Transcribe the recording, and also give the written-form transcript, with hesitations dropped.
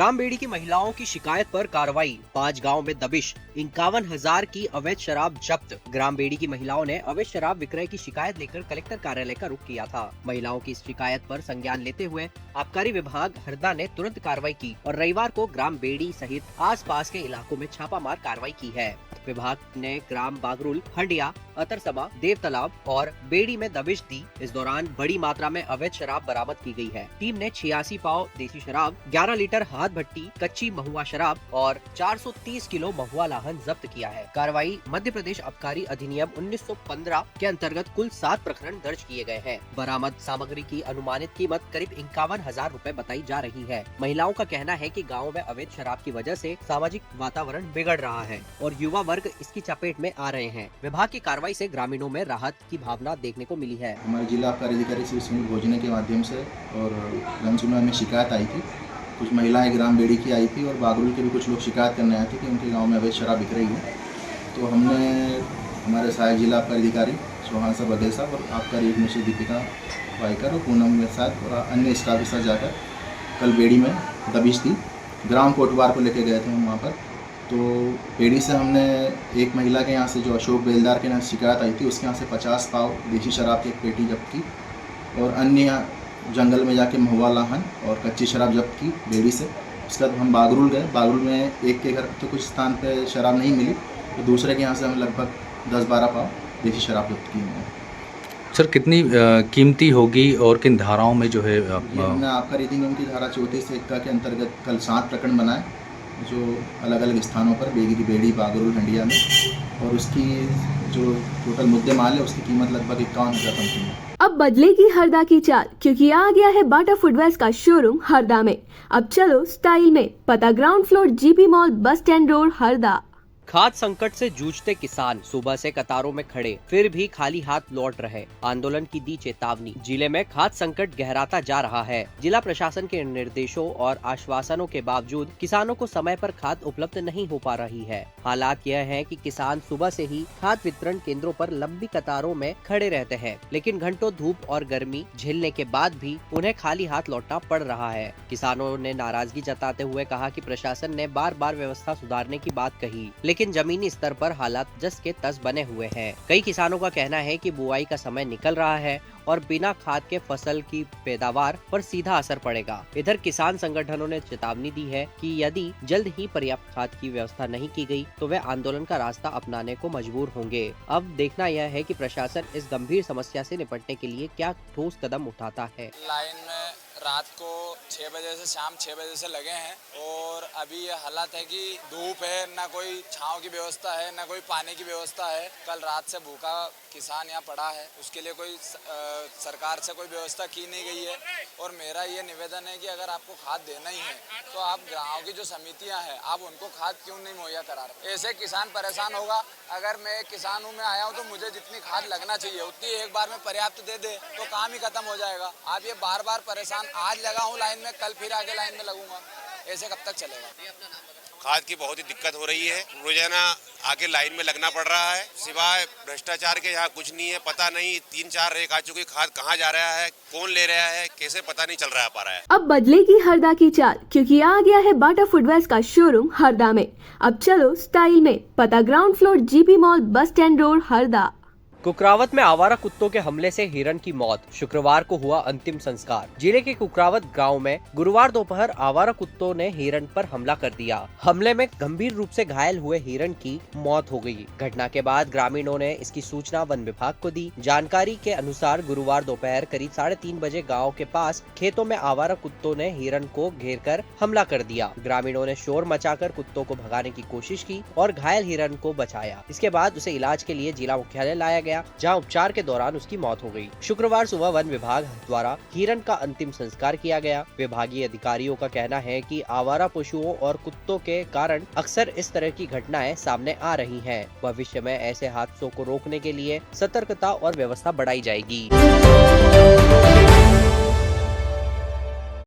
ग्राम बेड़ी की महिलाओं की शिकायत पर कार्रवाई, 5 गांव में दबिश, 51,000 की अवैध शराब जब्त। ग्राम बेड़ी की महिलाओं ने अवैध शराब विक्रय की शिकायत लेकर कलेक्टर कार्यालय का रुख किया था। महिलाओं की इस शिकायत पर संज्ञान लेते हुए आबकारी विभाग हरदा ने तुरंत कार्रवाई की और रविवार को ग्राम बेड़ी सहित आसपास के इलाकों में छापामार कार्रवाई की है। विभाग ने ग्राम बागरुल, हंडिया, अतरसबा, देव तालाब और बेड़ी में दबिश दी। इस दौरान बड़ी मात्रा में अवैध शराब बरामद की गई है। टीम ने 86 पाव देसी शराब, 11 लीटर हाथ भट्टी, कच्ची महुआ शराब और 430 किलो महुआ लाहन जब्त किया है। कार्रवाई मध्य प्रदेश आबकारी अधिनियम 1915 के अंतर्गत कुल 7 प्रकरण दर्ज किए गए हैं। बरामद सामग्री की अनुमानित कीमत करीब 51,000 रूपए बताई जा रही है। महिलाओं का कहना है कि गाँव में अवैध शराब की वजह से सामाजिक वातावरण बिगड़ रहा है और युवा वर्ग इसकी चपेट में आ रहे हैं। विभाग की कार्रवाई से ग्रामीणों में राहत की भावना देखने को मिली है। हमारे जिला आबकारी अधिकारी श्री सुनील भोजने के माध्यम से और लमसुना में शिकायत आई थी। कुछ महिलाएं ग्राम बेड़ी की आई थी और बागरुल के भी कुछ लोग शिकायत करने आए थे कि उनके गांव में अवैध शराब बिक रही है। तो हमने हमारे सहायक जिला आबकारी अधिकारी चौहान साहब, बघेल साहब और आबकारी एक मिश्र दीपिका वाइकर और पूनम के साथ और अन्य स्टाफ के साथ जाकर कल बेड़ी में दबिश दी। ग्राम कोटवार को लेके गए थे हम वहाँ पर। तो बेड़ी से हमने एक महिला के यहाँ से जो अशोक बेलदार के यहाँ शिकायत आई थी, उसके यहाँ से 50 पाव देसी शराब की एक पेटी जब्त की और अन्य जंगल में जाके महुआ लाहन और कच्ची शराब जब्त की बेड़ी से। उसके बाद हम बागरुल गए। बागरुल में एक के घर तो कुछ स्थान पे शराब नहीं मिली, तो दूसरे के यहाँ से हम लगभग 10-12 पाव देसी शराब जब्त की है। सर, कितनी कीमती होगी और किन धाराओं में जो है? हमने आबकारी अधिनियम की धारा 34 के अंतर्गत कल 7 प्रकरण बनाए जो अलग अलग स्थानों पर बेड़ी, बागरुल, हंडिया में, और उसकी जो टोटल मुद्दे माल है उसकी कीमत लगभग 51,000 समथिंग है। अब बदलेगी हरदा की चाल, क्योंकि आ गया है बाटा फुटवेयर्स का शोरूम हरदा में। अब चलो स्टाइल में। पता ground floor, GP mall, bus stand road, Harda. खाद्य संकट से जूझते किसान सुबह से कतारों में खड़े, फिर भी खाली हाथ लौट रहे। आंदोलन की दी चेतावनी। जिले में खाद्य संकट गहराता जा रहा है। जिला प्रशासन के निर्देशों और आश्वासनों के बावजूद किसानों को समय पर खाद उपलब्ध नहीं हो पा रही है। हालात यह है कि किसान सुबह से ही खाद वितरण केंद्रों पर लंबी कतारों में खड़े रहते हैं, लेकिन घंटों धूप और गर्मी झेलने के बाद भी उन्हें खाली हाथ लौटना पड़ रहा है। किसानों ने नाराजगी जताते हुए कहा कि प्रशासन ने बार बार व्यवस्था सुधारने की बात कही, लेकिन जमीनी स्तर पर हालात जस के तस बने हुए हैं। कई किसानों का कहना है कि बुआई का समय निकल रहा है और बिना खाद के फसल की पैदावार पर सीधा असर पड़ेगा। इधर किसान संगठनों ने चेतावनी दी है कि यदि जल्द ही पर्याप्त खाद की व्यवस्था नहीं की गई तो वे आंदोलन का रास्ता अपनाने को मजबूर होंगे। अब देखना यह है कि प्रशासन इस गंभीर समस्या से निपटने के लिए क्या ठोस कदम उठाता है। लाइन में रात को 6 बजे से शाम 6 बजे से लगे हैं और अभी ये हालत है कि धूप है, ना कोई छांव की व्यवस्था है, ना कोई पानी की व्यवस्था है। कल रात से भूखा किसान यहाँ पड़ा है, उसके लिए कोई सरकार से कोई व्यवस्था की नहीं गई है। और मेरा ये निवेदन है कि अगर आपको खाद देना ही है तो आप गाँव की जो समितियाँ हैं आप उनको खाद क्यों नहीं मुहैया करा रहे? ऐसे किसान परेशान होगा। अगर मैं एक किसान हूँ, मैं आया हूँ तो मुझे जितनी खाद लगना चाहिए उतनी एक बार में पर्याप्त दे दे तो काम ही खत्म हो जाएगा। आप ये बार बार परेशान, आज लगा हूँ लाइन में, कल फिर आगे लाइन में लगूंगा, ऐसे कब तक चलेगा? खाद की बहुत ही दिक्कत हो रही है। रोजाना आगे लाइन में लगना पड़ रहा है। सिवाय भ्रष्टाचार के यहाँ कुछ नहीं है। पता नहीं 3-4 रेक आ चुकी, खाद कहाँ जा रहा है, कौन ले रहा है, कैसे पता नहीं चल पा रहा है। अब बदलेगी हरदा की चाल, क्योंकि आ गया है बाटा फुटवेयर्स का शोरूम हरदा में। अब चलो स्टाइल में। पता ground floor, GP mall, bus stand road, Harda. Kukrawat में आवारा कुत्तों के हमले से हिरण की मौत, शुक्रवार को हुआ अंतिम संस्कार। जिले के कुकरावत गांव में गुरुवार दोपहर आवारा कुत्तों ने हिरण पर हमला कर दिया। हमले में गंभीर रूप से घायल हुए हिरण की मौत हो गई। घटना के बाद ग्रामीणों ने इसकी सूचना वन विभाग को दी। जानकारी के अनुसार गुरुवार दोपहर करीब 3:30 बजे गाँव के पास खेतों में आवारा कुत्तों ने हिरण को घेर कर हमला कर दिया। ग्रामीणों ने शोर मचाकर कुत्तों को भगाने की कोशिश की और घायल हिरण को बचाया। इसके बाद उसे इलाज के लिए जिला मुख्यालय लाया गया, जहां उपचार के दौरान उसकी मौत हो गई। शुक्रवार सुबह वन विभाग द्वारा हिरण का अंतिम संस्कार किया गया। विभागीय अधिकारियों का कहना है कि आवारा पशुओं और कुत्तों के कारण अक्सर इस तरह की घटनाएं सामने आ रही हैं। भविष्य में ऐसे हादसों को रोकने के लिए सतर्कता और व्यवस्था बढ़ाई जाएगी।